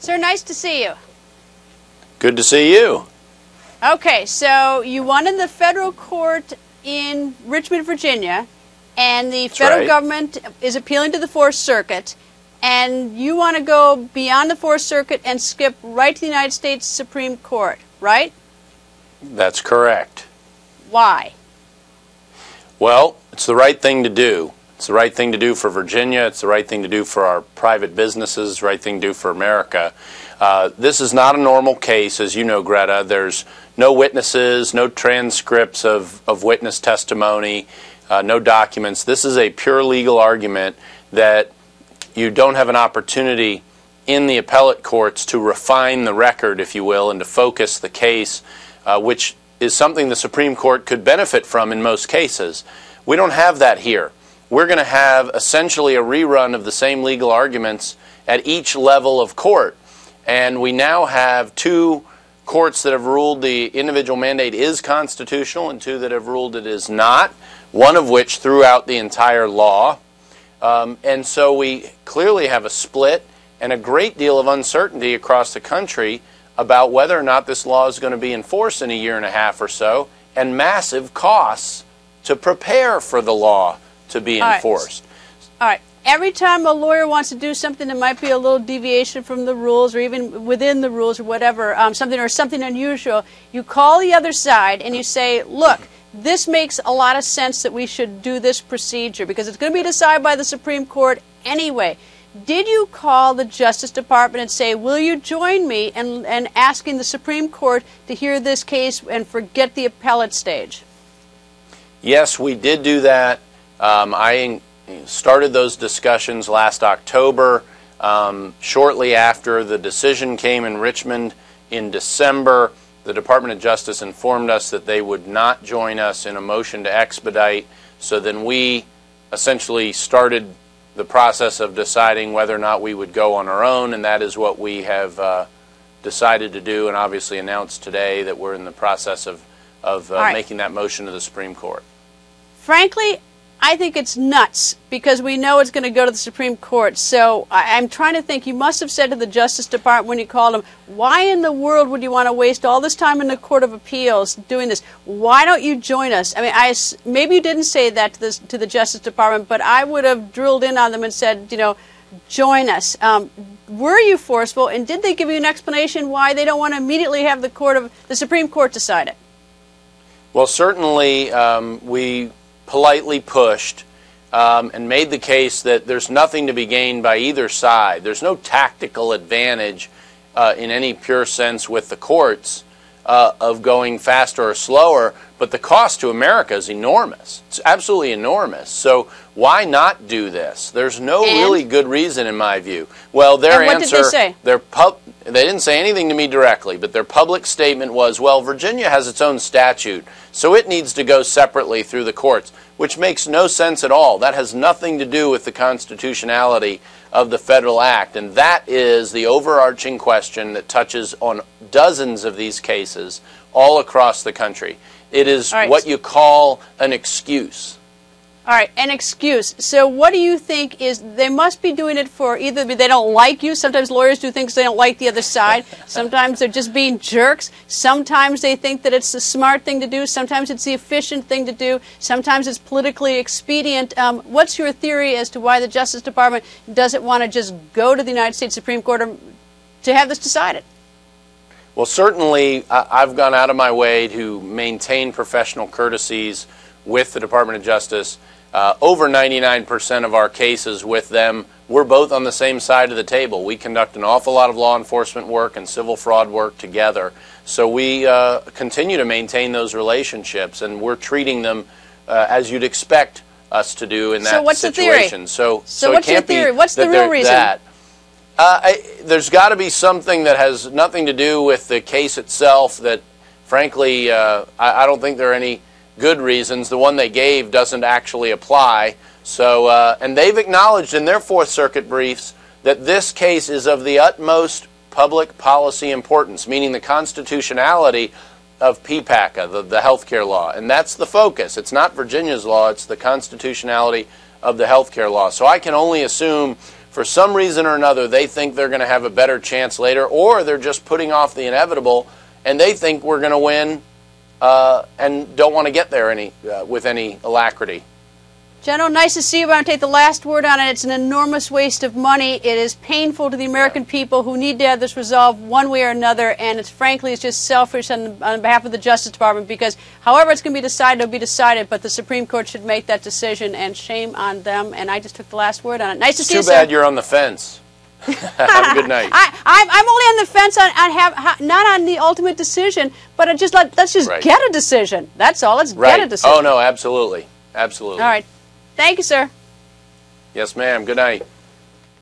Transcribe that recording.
Sir, nice to see you. Good to see you. Okay, so you won in the federal court in Richmond, Virginia, and the federal government is appealing to the Fourth Circuit, and you want to go beyond the Fourth Circuit and skip right to the United States Supreme Court, right? That's correct. Why? Well, it's the right thing to do. It's the right thing to do for Virginia. It's the right thing to do for our private businesses. The right thing to do for America. This is not a normal case, as you know, Greta. There's no witnesses, no transcripts of witness testimony, no documents. This is a pure legal argument that you don't have an opportunity in the appellate courts to refine the record, if you will, and to focus the case, which is something the Supreme Court could benefit from in most cases. We don't have that here. We're going to have essentially a rerun of the same legal arguments at each level of court. And we now have two courts that have ruled the individual mandate is constitutional and two that have ruled it is not, one of which threw out the entire law. And so we clearly have a split and a great deal of uncertainty across the country about whether or not this law is going to be enforced in a year and a half or so, and massive costs to prepare for the law to be enforced. All right. Every time a lawyer wants to do something that might be a little deviation from the rules or even within the rules or whatever, something unusual, you call the other side and you say, look, this makes a lot of sense that we should do this procedure because it's going to be decided by the Supreme Court anyway. Did you call the Justice Department and say, will you join me in asking the Supreme Court to hear this case and forget the appellate stage? Yes, we did do that. I started those discussions last October, shortly after the decision came in Richmond in December. The Department of Justice informed us that they would not join us in a motion to expedite. So then we essentially started the process of deciding whether or not we would go on our own, and that is what we have decided to do, and obviously announced today that we're in the process of making that motion to the Supreme Court. Frankly, I think it's nuts because we know it's going to go to the Supreme Court. So I'm trying to think, you must have said to the Justice Department when you called them, why in the world would you want to waste all this time in the Court of Appeals doing this? Why don't you join us? I mean, maybe you didn't say that to the Justice Department, but I would have drilled in on them and said, you know, join us. Were you forceful, and did they give you an explanation why they don't want to immediately have the Supreme Court decide it? Well, certainly we politely pushed and made the case that there's nothing to be gained by either side. There's no tactical advantage in any pure sense with the courts of going faster or slower, but the cost to America is enormous. It's absolutely enormous. So why not do this? There's no really good reason in my view. Well, their answer, what did they say? They didn't say anything to me directly, but their public statement was, well, Virginia has its own statute, so it needs to go separately through the courts, which makes no sense at all. That has nothing to do with the constitutionality of the federal act, and that is the overarching question that touches on dozens of these cases all across the country. It is what you call an excuse. All right, an excuse. So what do you think is, they must be doing it for either they don't like you. Sometimes lawyers do things they don't like the other side. Sometimes they're just being jerks. Sometimes they think that it's the smart thing to do. Sometimes it's the efficient thing to do. Sometimes it's politically expedient. What's your theory as to why the Justice Department doesn't want to just go to the United States Supreme Court to have this decided? Well, certainly I've gone out of my way to maintain professional courtesies with the Department of Justice. Over 99% of our cases with them, we're both on the same side of the table. We conduct an awful lot of law enforcement work and civil fraud work together. So we continue to maintain those relationships, and we're treating them as you'd expect us to do in that situation. So what's your theory? What's the real reason? There's got to be something that has nothing to do with the case itself that, frankly, I don't think there are any good reasons. The one they gave doesn't actually apply. So, and they've acknowledged in their Fourth Circuit briefs that this case is of the utmost public policy importance, meaning the constitutionality of PPACA, the health care law. And that's the focus. It's not Virginia's law, it's the constitutionality of the health care law. So I can only assume for some reason or another, they think they're going to have a better chance later, or they're just putting off the inevitable, and they think we're going to win and don't want to get there with any alacrity. General, nice to see you. I'm going to take the last word on it. It's an enormous waste of money. It is painful to the American people who need to have this resolved one way or another, and it's frankly, it's just selfish on behalf of the Justice Department, because however it's going to be decided, it'll be decided, but the Supreme Court should make that decision, and shame on them. And I just took the last word on it. Nice to see you, sir. Too bad you're on the fence. Have a good night. I'm only on the fence not on the ultimate decision, but let's just get a decision. That's all. Let's get a decision. Oh, no, absolutely. Absolutely. All right. Thank you, sir. Yes, ma'am. Good night.